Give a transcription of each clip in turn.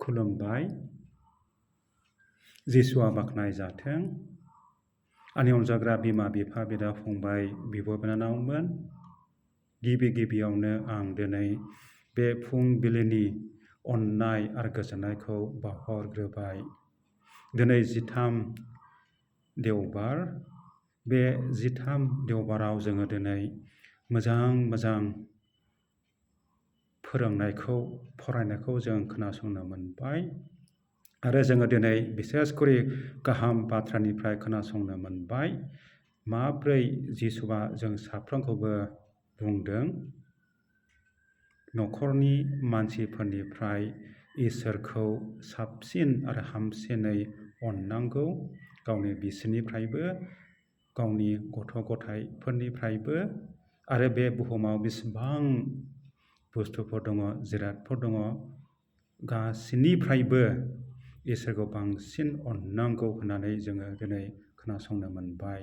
खुलुमबाय जिसुआ बाख्नाय जाथों आंनि अनजाग्रा बिमा बिफा बिदा फंबाय बिब' बिनानावमोन गिबियावनो आं दिनै बे फुंबिलिनि अननाय आरो गोजोननायखौ बावहरग्रोबाय। दिनै 13 देवबार बे 13 देवबाराव जोङो दिनै मोजां फोरोंनायखौ फरायनायखौ जों खोनासंनो मोनबाय आरो जोङो दिनै बिसेसकरि गाहाम बाथ्रानिफ्राय खोनासंनो मोनबाय माब्रै जिसुआ जों साफ्रोमखौबो बुंदों न'खरनि मानसिफोरनिफ्राय इसोरखौ साबसिन आरो हामसिनै अननांगौ गावनि बिसिनिफ्रायबो गावनि गथ' गथायफोरनिफ्रायबो आरो बे बुहुमाव बेसेबां बुस्थुफोर दङ जिरादफोर दङ गासैनिफ्रायबो इसोरखौ बांसिन अननांगौ होननानै जोङो दिनै खोनासंनो मोनबाय।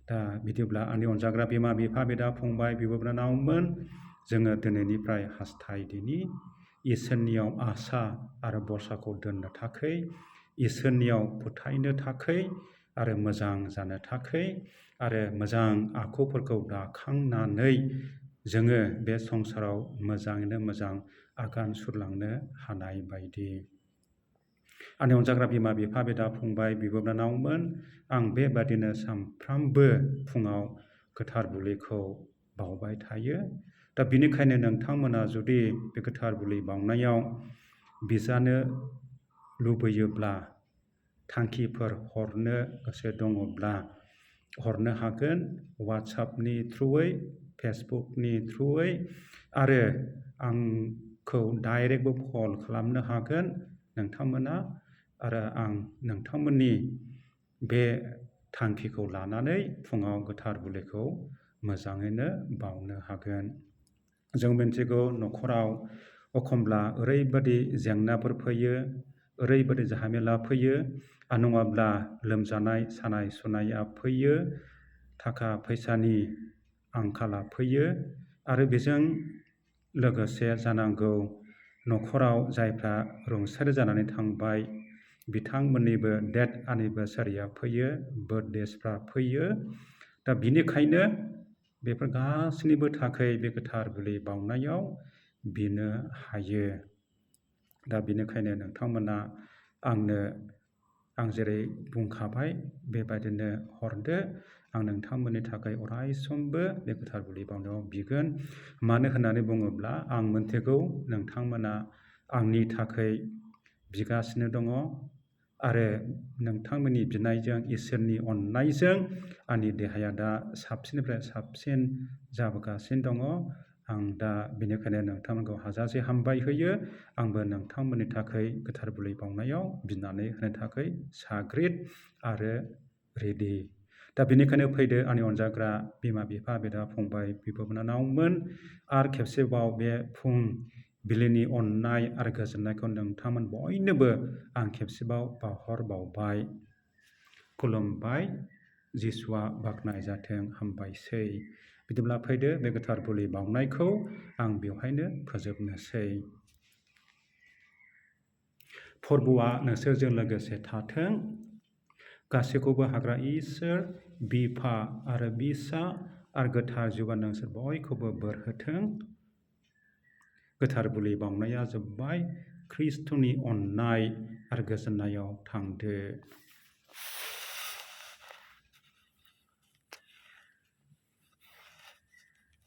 दा बिदिब्ला आंनि अनजाग्रा बिमा बिफा बिदा फंबाय बिब' बिनानावमोन जोङो दिनैनिफ्राय हास्थायदिनि इसोरनियाव आसा आरो भरसाखौ दोननो थाखै इसोरनियाव फोथायनो थाखै आरो मोजां जानो थाखै आरो मोजां आखुफोरखौ दाखांनानै जोङो बे संसाराव मोजाङैनो मोजां आगान सुरलांनो हानाय बायदि। आंनि अनजाग्रा बिमा बिफा बिदा फंबाय बिब' बिनानावमोन आं बेबादिनो सानफ्रामबो फुङाव गोथार बुलिखौ बावबाय थायो। दा बिनिखायनो नोंथांमोना जुदि बे गोथार बुलि बावनायाव बिजानो लुबैयोब्ला थांखिफोर हरनो गोसो दङब्ला हरनो हागोन वाट्सएपनि थ्रुयै फेसबुकनि थ्रुयै आरो आंखौ डाइरेक्टबो कल खालामनो हागोन नोंथांमोना आरो आं नोंथांमोननि बे थांखिखौ लानानै फुङाव गोथार बुलिखौ मोजाङैनो बावनो हागोन। जों मिन्थिगौ न'खराव एखमब्ला ओरैबादि जेंनाफोर फैयो ओरैबादि झामेला फैयो आरो नङाब्ला लोमजानाय सानाय सुनाया फैयो थाखा फैसानि आंखाला फैयो आरो बेजों लोगोसे जानांगौ न'खराव जायफ्रा रुंसारि जानानै थांबाय बिथांमोननिबो डेथ एनिभार्सारिया फैयो बार्थडेसफ्रा फैयो। दा बिनिखायनो बेफोर गासैनिबो थाखाय बे गोथार बुलि बावनायाव बिनो हायो। दा बिनिखायनो नोंथांमोना आं जेरै बुंखाबाय बेबायदिनो हरदो आं नोंथांमोननि थाखाय अरायसमबो बे गोथार बुलि बावनायाव बिगोन। मानो होननानै बुङोब्ला आं मोनथिगौ नोंथांमोना आंनि थाखाय बिगासिनो दङ आरो नोंथांमोननि बिनायजों इसोरनि अननायजों आंनि देहाया दा साबसिननिफ्राय साबसिन जाबोगासिनो दङ। आं दा बेनिखायनो नोंथांमोनखौ हाजासे हामबाय होयो आंबो नोंथांमोननि थाखाय गोथार बुलि बावनायाव बिनानै होनो थाखाय साग्रिद आरो रेडि। दा बेनिखायनो फैदो आंनि अनजाग्रा बिमा बिफा बिदा फंबाय बिब' बिनानावमोन आरो खेबसेबाव बे फुंबिलिनि अननाय आरो गोजोननायखौ नोंथांमोन बयनोबो आं खेबसेबाव बावहरबावबाय। खुलुमबाय जिसुआ बाख्नाय जाथों हामबायसै। बिदिब्ला फैदो बे गोथार बुलि बावनायखौ आं बेवहायनो फोजोबनोसै। फोरबुआ नोंसोरजों लोगोसे थाथों गासैखौबो हाग्रा इसोर बिफा आरो बिसा आरो गोथार जिउआ नोंसोर बयखौबो बोर होथों। गोथार बुलि बावनाया जोब्बाय ख्रिस्ट'नि अननाय आरो गोजोननायाव थांदो।